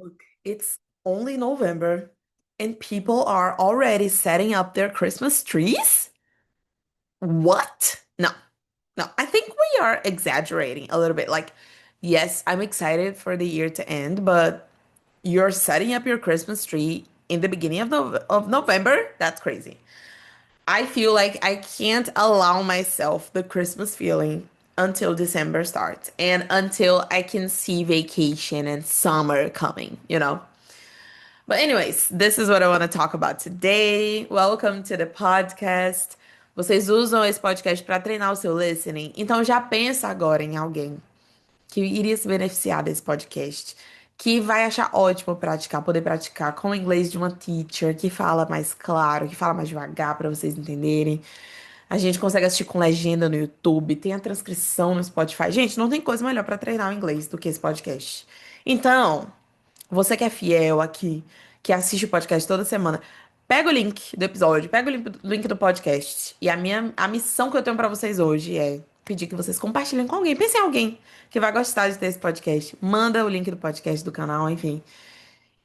Look, it's only November and people are already setting up their Christmas trees? What? No, no. I think we are exaggerating a little bit. Like, yes, I'm excited for the year to end, but you're setting up your Christmas tree in the beginning of November? That's crazy. I feel like I can't allow myself the Christmas feeling until December starts and until I can see vacation and summer coming. But anyways, this is what I want to talk about today. Welcome to the podcast. Vocês usam esse podcast para treinar o seu listening? Então já pensa agora em alguém que iria se beneficiar desse podcast, que vai achar ótimo praticar, poder praticar com o inglês de uma teacher que fala mais claro, que fala mais devagar para vocês entenderem. A gente consegue assistir com legenda no YouTube, tem a transcrição no Spotify. Gente, não tem coisa melhor para treinar o inglês do que esse podcast. Então, você que é fiel aqui, que assiste o podcast toda semana, pega o link do episódio, pega o link do podcast. E a missão que eu tenho pra vocês hoje é pedir que vocês compartilhem com alguém. Pense em alguém que vai gostar de ter esse podcast. Manda o link do podcast do canal, enfim.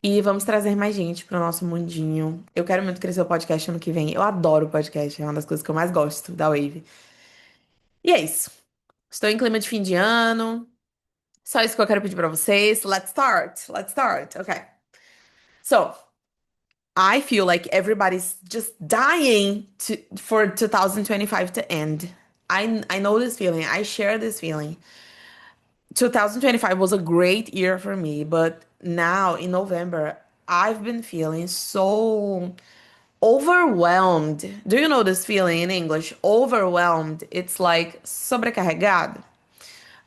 E vamos trazer mais gente pro nosso mundinho. Eu quero muito crescer o podcast ano que vem. Eu adoro o podcast, é uma das coisas que eu mais gosto da Wave. E é isso. Estou em clima de fim de ano. Só isso que eu quero pedir pra vocês. Let's start. Let's start. Okay. So, I feel like everybody's just dying for 2025 to end. I know this feeling. I share this feeling. 2025 was a great year for me, but now in November, I've been feeling so overwhelmed. Do you know this feeling in English? Overwhelmed. It's like sobrecarregado.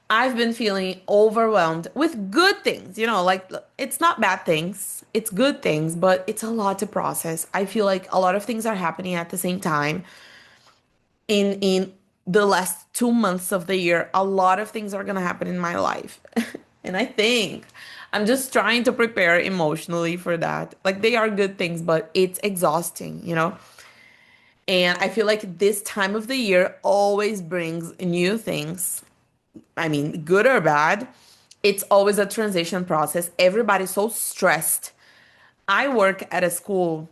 I've been feeling overwhelmed with good things, like it's not bad things, it's good things, but it's a lot to process. I feel like a lot of things are happening at the same time. In the last 2 months of the year, a lot of things are gonna happen in my life. And I think I'm just trying to prepare emotionally for that. Like they are good things, but it's exhausting. And I feel like this time of the year always brings new things. I mean, good or bad, it's always a transition process. Everybody's so stressed. I work at a school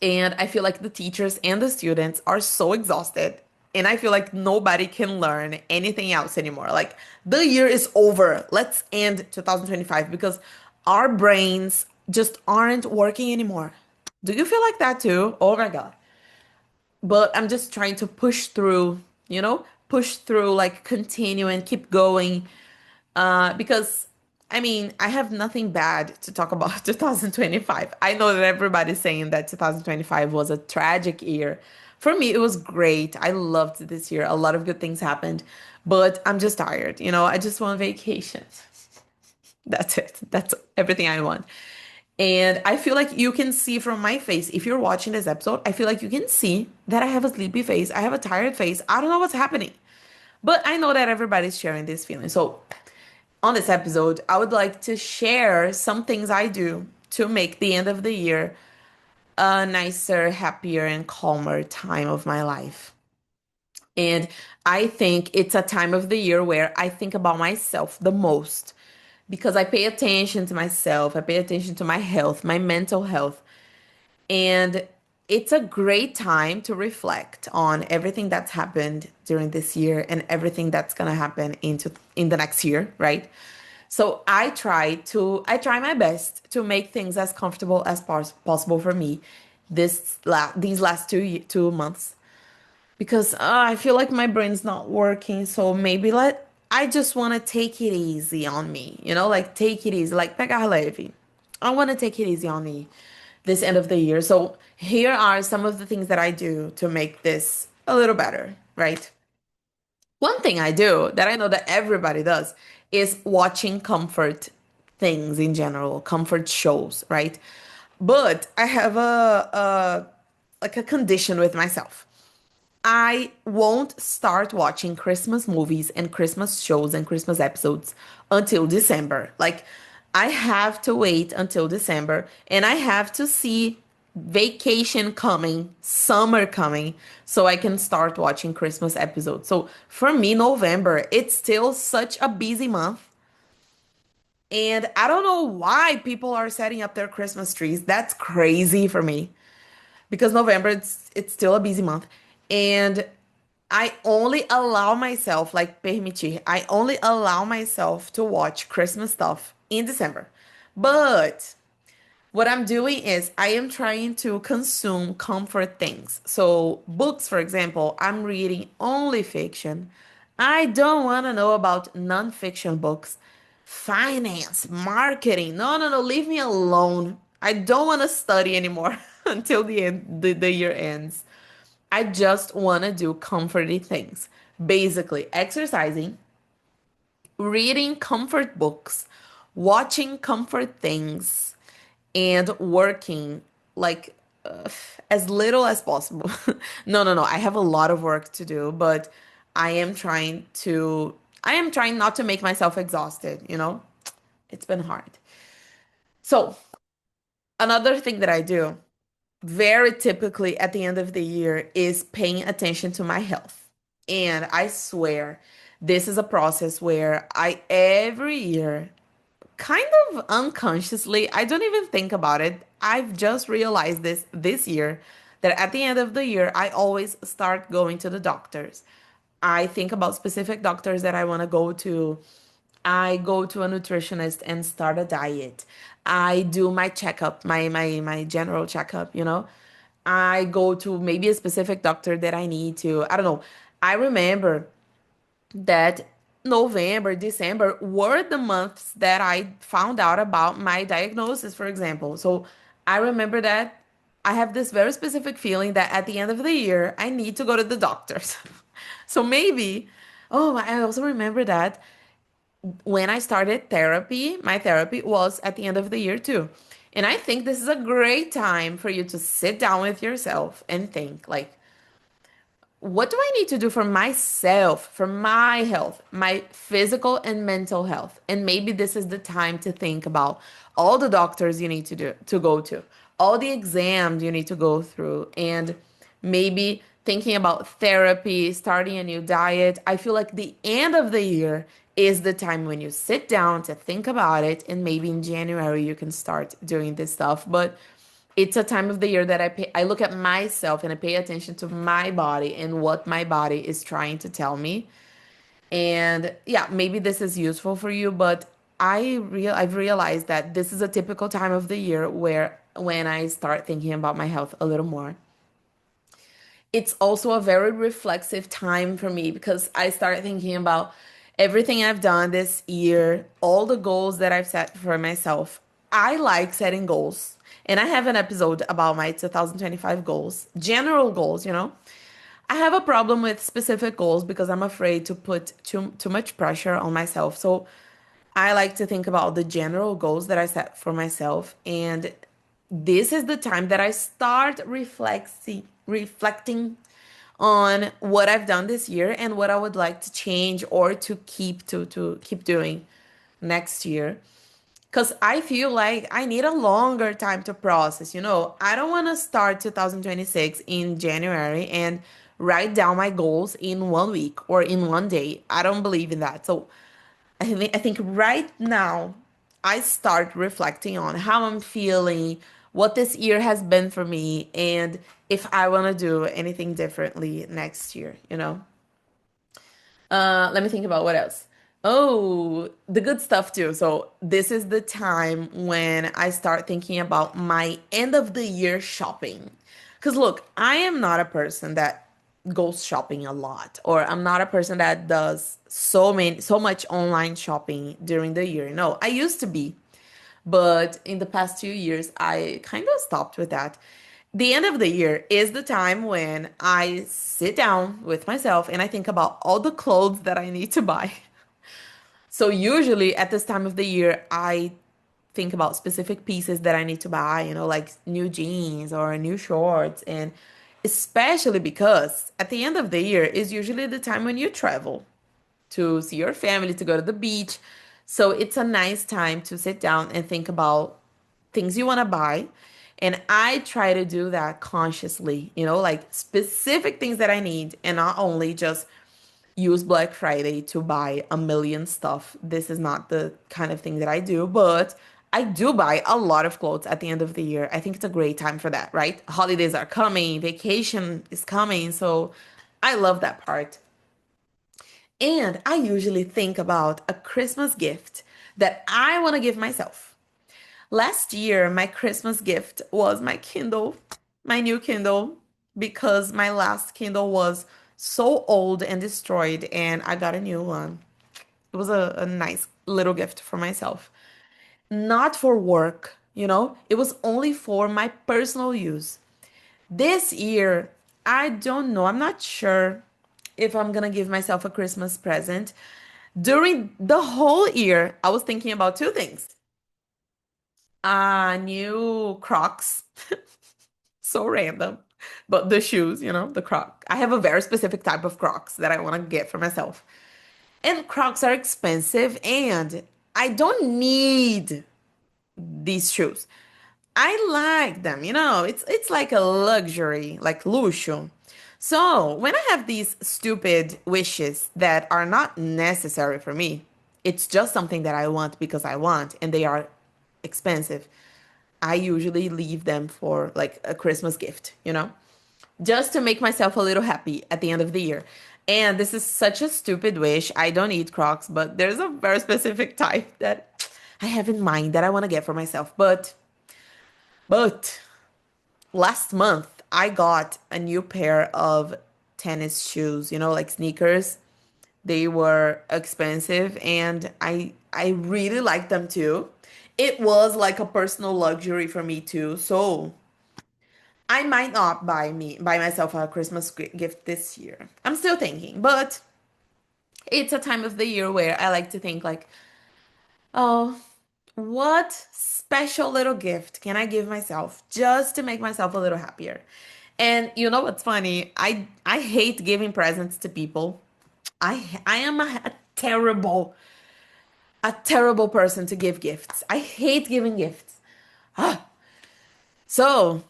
and I feel like the teachers and the students are so exhausted. And I feel like nobody can learn anything else anymore. Like the year is over. Let's end 2025 because our brains just aren't working anymore. Do you feel like that too? Oh my God. But I'm just trying to push through, push through, like continue and keep going. Because I mean, I have nothing bad to talk about 2025. I know that everybody's saying that 2025 was a tragic year. For me, it was great. I loved this year. A lot of good things happened, but I'm just tired. I just want vacation. That's it. That's everything I want. And I feel like you can see from my face, if you're watching this episode, I feel like you can see that I have a sleepy face. I have a tired face. I don't know what's happening. But I know that everybody's sharing this feeling. So on this episode, I would like to share some things I do to make the end of the year a nicer, happier, and calmer time of my life. And I think it's a time of the year where I think about myself the most because I pay attention to myself, I pay attention to my health, my mental health. And it's a great time to reflect on everything that's happened during this year and everything that's going to happen in the next year, right? So I try my best to make things as comfortable as possible for me these last 2 months because I feel like my brain's not working. So maybe I just want to take it easy on me, like take it easy, like pegar leve. I want to take it easy on me this end of the year. So here are some of the things that I do to make this a little better, right? One thing I do that I know that everybody does is watching comfort things in general, comfort shows, right? But I have a like a condition with myself. I won't start watching Christmas movies and Christmas shows and Christmas episodes until December. Like, I have to wait until December and I have to see vacation coming, summer coming, so I can start watching Christmas episodes. So for me, November, it's still such a busy month And I don't know why people are setting up their Christmas trees. That's crazy for me because November it's still a busy month. And I only allow myself, like permitir, I only allow myself to watch Christmas stuff in December. But what I'm doing is I am trying to consume comfort things. So, books, for example, I'm reading only fiction. I don't want to know about nonfiction books. Finance, marketing. No, no, no, leave me alone. I don't want to study anymore until the year ends. I just want to do comforting things. Basically, exercising, reading comfort books, watching comfort things, and working like as little as possible. No, no, no. I have a lot of work to do, but I am trying to, I am trying not to make myself exhausted, you know? It's been hard. So, another thing that I do very typically at the end of the year is paying attention to my health. And I swear, this is a process where I every year kind of unconsciously, I don't even think about it. I've just realized this year that at the end of the year, I always start going to the doctors. I think about specific doctors that I want to go to. I go to a nutritionist and start a diet. I do my checkup, my general checkup, you know. I go to maybe a specific doctor that I need to. I don't know. I remember that November, December were the months that I found out about my diagnosis, for example. So I remember that I have this very specific feeling that at the end of the year, I need to go to the doctors. So maybe, oh, I also remember that when I started therapy, my therapy was at the end of the year too. And I think this is a great time for you to sit down with yourself and think like, what do I need to do for myself, for my health, my physical and mental health? And maybe this is the time to think about all the doctors you need to go to, all the exams you need to go through, and maybe thinking about therapy, starting a new diet. I feel like the end of the year is the time when you sit down to think about it, and maybe in January you can start doing this stuff. But it's a time of the year that I look at myself and I pay attention to my body and what my body is trying to tell me. And yeah, maybe this is useful for you, but I've realized that this is a typical time of the year where when I start thinking about my health a little more. It's also a very reflexive time for me because I start thinking about everything I've done this year, all the goals that I've set for myself. I like setting goals. And I have an episode about my 2025 goals, general goals, you know. I have a problem with specific goals because I'm afraid to put too much pressure on myself. So I like to think about the general goals that I set for myself. And this is the time that I start reflecting on what I've done this year and what I would like to change or to keep doing next year. Because I feel like I need a longer time to process. You know, I don't want to start 2026 in January and write down my goals in 1 week or in 1 day. I don't believe in that. So I think right now I start reflecting on how I'm feeling, what this year has been for me, and if I want to do anything differently next year, you know? Let me think about what else. Oh, the good stuff too. So this is the time when I start thinking about my end of the year shopping. Because look, I am not a person that goes shopping a lot, or I'm not a person that does so much online shopping during the year. No, I used to be. But in the past 2 years, I kind of stopped with that. The end of the year is the time when I sit down with myself and I think about all the clothes that I need to buy. So usually at this time of the year, I think about specific pieces that I need to buy, you know, like new jeans or new shorts. And especially because at the end of the year is usually the time when you travel to see your family, to go to the beach. So it's a nice time to sit down and think about things you want to buy. And I try to do that consciously, you know, like specific things that I need and not only just use Black Friday to buy a million stuff. This is not the kind of thing that I do, but I do buy a lot of clothes at the end of the year. I think it's a great time for that, right? Holidays are coming, vacation is coming, so I love that part. And I usually think about a Christmas gift that I want to give myself. Last year, my Christmas gift was my Kindle, my new Kindle, because my last Kindle was so old and destroyed, and I got a new one. It was a nice little gift for myself. Not for work, it was only for my personal use. This year, I don't know, I'm not sure if I'm gonna give myself a Christmas present. During the whole year, I was thinking about two things. New Crocs. So random. But the shoes, the Croc. I have a very specific type of Crocs that I want to get for myself. And Crocs are expensive and I don't need these shoes. I like them, it's like a luxury, like luxo. So when I have these stupid wishes that are not necessary for me, it's just something that I want because I want, and they are expensive. I usually leave them for like a Christmas gift, just to make myself a little happy at the end of the year. And this is such a stupid wish. I don't eat Crocs, but there's a very specific type that I have in mind that I want to get for myself. But last month I got a new pair of tennis shoes, like sneakers. They were expensive and I really like them too. It was like a personal luxury for me too. So I might not buy myself a Christmas gift this year. I'm still thinking, but it's a time of the year where I like to think like, oh, what special little gift can I give myself just to make myself a little happier? And you know what's funny? I hate giving presents to people. I am a terrible person to give gifts. I hate giving gifts. So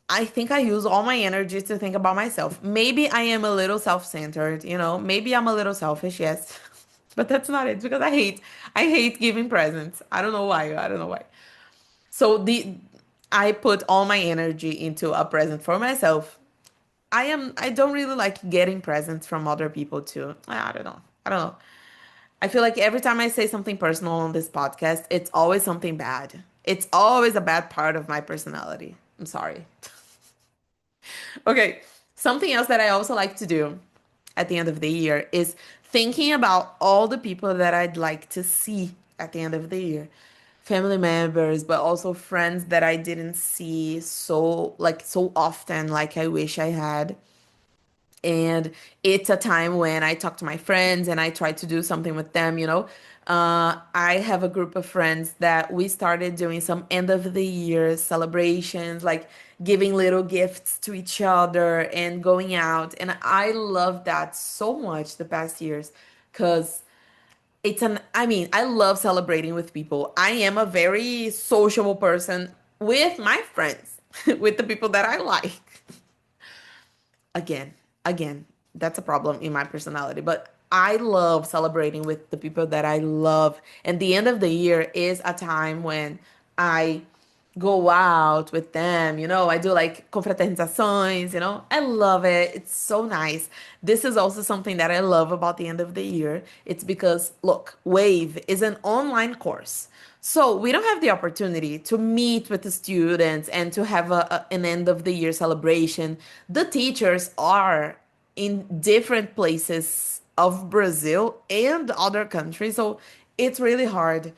I think I use all my energy to think about myself. Maybe I am a little self-centered, Maybe I'm a little selfish, yes. But that's not it because I hate giving presents. I don't know why. I don't know why. So I put all my energy into a present for myself. I don't really like getting presents from other people too. I don't know. I don't know. I feel like every time I say something personal on this podcast, it's always something bad. It's always a bad part of my personality. I'm sorry. Okay, something else that I also like to do at the end of the year is thinking about all the people that I'd like to see at the end of the year. Family members, but also friends that I didn't see so often like I wish I had. And it's a time when I talk to my friends and I try to do something with them. I have a group of friends that we started doing some end of the year celebrations, like giving little gifts to each other and going out. And I love that so much the past years because I love celebrating with people. I am a very sociable person with my friends, with the people that I like. Again, again, that's a problem in my personality, but I love celebrating with the people that I love. And the end of the year is a time when I go out with them, I do like confraternizações, I love it. It's so nice. This is also something that I love about the end of the year. It's because, look, Wave is an online course. So we don't have the opportunity to meet with the students and to have an end of the year celebration. The teachers are in different places of Brazil and other countries. So it's really hard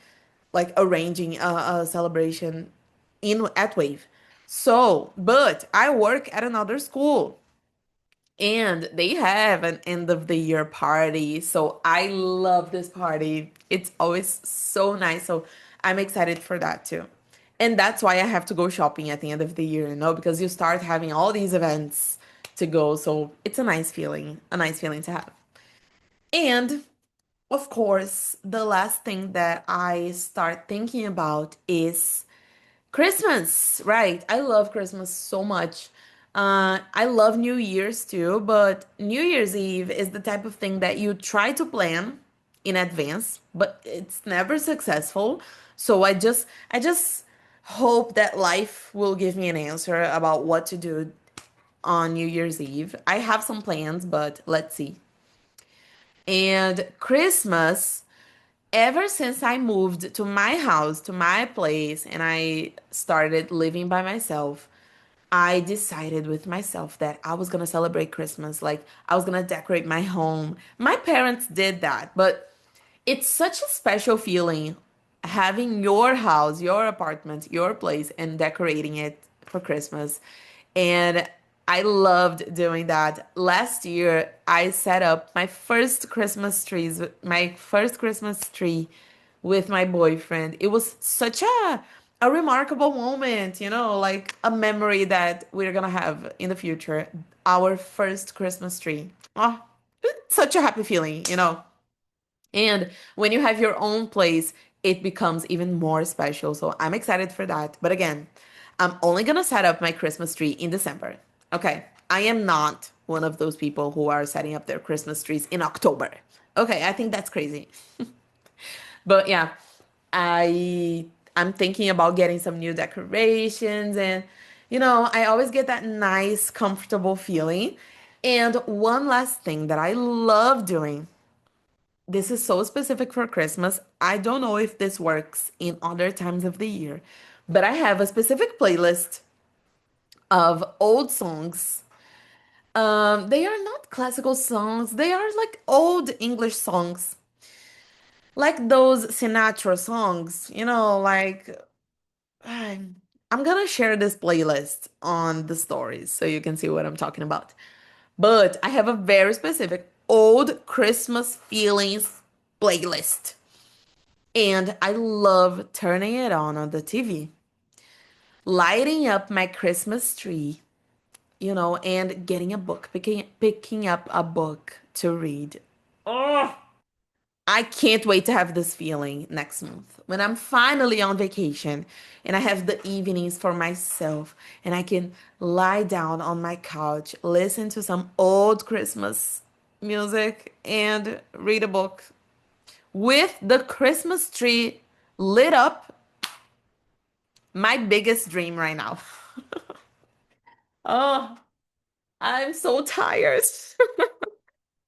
like arranging a celebration in at Wave. So, but I work at another school and they have an end of the year party. So I love this party. It's always so nice. So I'm excited for that too. And that's why I have to go shopping at the end of the year, because you start having all these events to go. So it's a nice feeling to have. And of course, the last thing that I start thinking about is Christmas, right? I love Christmas so much. I love New Year's too, but New Year's Eve is the type of thing that you try to plan in advance, but it's never successful. So I just hope that life will give me an answer about what to do on New Year's Eve. I have some plans, but let's see. And Christmas, ever since I moved to my house, to my place, and I started living by myself, I decided with myself that I was gonna celebrate Christmas. Like, I was gonna decorate my home. My parents did that, but it's such a special feeling having your house, your apartment, your place, and decorating it for Christmas. And I loved doing that. Last year, I set up my first Christmas tree with my boyfriend. It was such a remarkable moment, like a memory that we're gonna have in the future. Our first Christmas tree. Oh, it's such a happy feeling. And when you have your own place, it becomes even more special. So I'm excited for that. But again, I'm only gonna set up my Christmas tree in December. Okay. I am not one of those people who are setting up their Christmas trees in October. Okay, I think that's crazy. But yeah, I'm thinking about getting some new decorations and I always get that nice, comfortable feeling. And one last thing that I love doing, this is so specific for Christmas. I don't know if this works in other times of the year, but I have a specific playlist of old songs. They are not classical songs, they are like old English songs. Like those Sinatra songs, like I'm gonna share this playlist on the stories so you can see what I'm talking about. But I have a very specific old Christmas feelings playlist. And I love turning it on the TV, lighting up my Christmas tree, and getting a book, picking up a book to read. Oh, I can't wait to have this feeling next month when I'm finally on vacation and I have the evenings for myself and I can lie down on my couch, listen to some old Christmas music, and read a book with the Christmas tree lit up. My biggest dream right now. Oh, I'm so tired.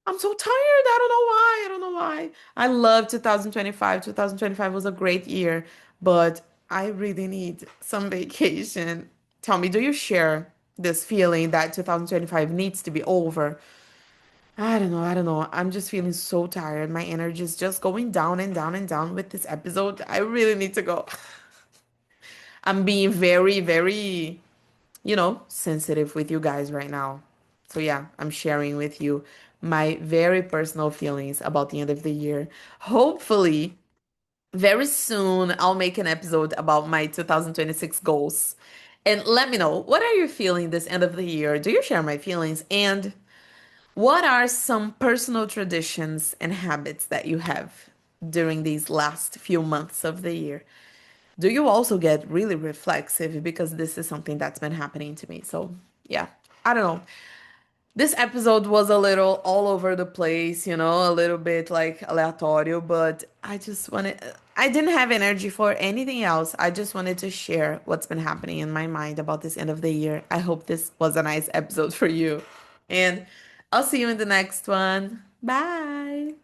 I'm so tired. I don't know why. I don't know why. I love 2025. 2025 was a great year, but I really need some vacation. Tell me, do you share this feeling that 2025 needs to be over? I don't know. I don't know. I'm just feeling so tired. My energy is just going down and down and down with this episode. I really need to go. I'm being very, very, sensitive with you guys right now. So yeah, I'm sharing with you my very personal feelings about the end of the year. Hopefully, very soon I'll make an episode about my 2026 goals. And let me know, what are you feeling this end of the year? Do you share my feelings? And what are some personal traditions and habits that you have during these last few months of the year? Do you also get really reflexive? Because this is something that's been happening to me. So, yeah, I don't know. This episode was a little all over the place, a little bit like aleatorio, but I didn't have energy for anything else. I just wanted to share what's been happening in my mind about this end of the year. I hope this was a nice episode for you. And I'll see you in the next one. Bye.